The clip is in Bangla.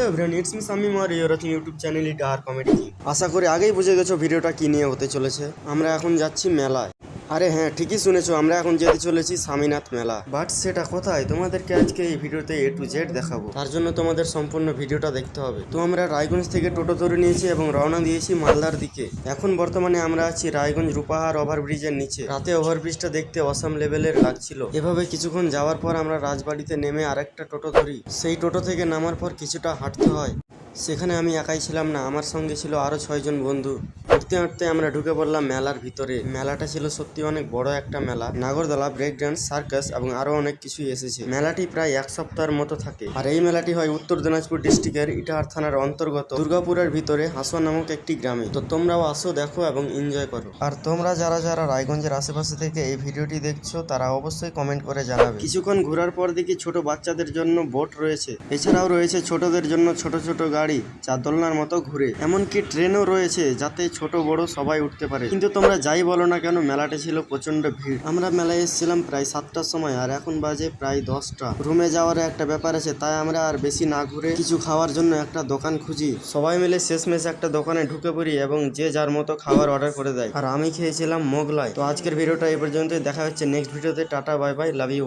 এভরিওয়ান, ইটস মি শামিম আর you're watching YouTube channel it are comedy king. আশা করি আগেই বুঝে গেছো ভিডিওটা কি নিয়ে হতে চলেছে। আমরা এখন যাচ্ছি মেলায়। আরে হ্যাঁ, ঠিকই শুনেছো, আমরা এখন যেতে চলেছি স্বামীনাথ মেলা। বাট সেটা কোথায় তোমাদেরকে আজকে এই ভিডিওতে A to Z দেখাবো। তার জন্য তোমাদের সম্পূর্ণ ভিডিওটা দেখতে হবে। তো আমরা রায়গঞ্জ থেকে টোটো ধরে নিয়েছি এবং রওনা দিয়েছি মালদার দিকে। এখন বর্তমানে আমরা আছি রায়গঞ্জ রূপাহার ওভারব্রিজের নিচে। রাতে ওভারব্রিজটা দেখতে অসাম লেভেলের লাগছিল। এভাবে কিছুক্ষণ যাওয়ার পর আমরা রাজবাড়িতে নেমে আরেকটা টোটো ধরি। সেই টোটো থেকে নামার পর কিছুটা হাঁটতে হয়। সেখানে আমি একাই ছিলাম না, আমার সঙ্গে ছিল আরো 6 জন বন্ধু। হাঁটতে হাঁটতে আমরা ঢুকে পড়লাম মেলার ভিতরে। মেলাটা ছিল সত্যি অনেক বড় একটা মেলা। নাগরদোলা, ব্রেক ডান্স, সার্কাস এবং আরো অনেক কিছুই এসেছে। মেলাটি প্রায় 1 সপ্তাহের মতো থাকে। আর এই মেলাটি হয় উত্তর দিনাজপুর ডিস্ট্রিক্টের ইটাহার থানার অন্তর্গত দুর্গাপুরের ভিতরে হাসোয়া নামক একটি গ্রামে। তো তোমরাও আসো, দেখো এবং এনজয় করো। আর তোমরা যারা যারা রায়গঞ্জের আশেপাশে থেকে এই ভিডিওটি দেখছো তারা অবশ্যই কমেন্ট করে জানাবে। কিছুক্ষণ ঘোরার পর দেখি ছোট বাচ্চাদের জন্য বোট রয়েছে। এছাড়াও রয়েছে ছোটদের জন্য ছোট ছোট গাড়ি যা দোলনার মতো ঘুরে। এমনকি ট্রেনও রয়েছে যাতে ছোট বড় সবাই উঠতে পারে। কিন্তু তোমরা যাই বলো না কেন, মেলাটা ছিল প্রচন্ড ভিড়। আমরা মেলায় এসেছিলাম প্রায় 7টার সময় আর এখন বাজে প্রায় 10টা। রুমে যাওয়ার একটা ব্যাপার আছে, তাই আমরা আর বেশি না ঘুরে কিছু খাওয়ার জন্য একটা দোকান খুঁজি। সবাই মিলে শেষমেশ একটা দোকানে ঢুকে পড়ি এবং যে যার মতো খাবার অর্ডার করে দেয়। আর আমি খেয়েছিলাম মোগলাই। তো আজকের ভিডিওটা এই পর্যন্তই। দেখা হচ্ছে নেক্সট ভিডিওতে। Tata, bye bye, love you.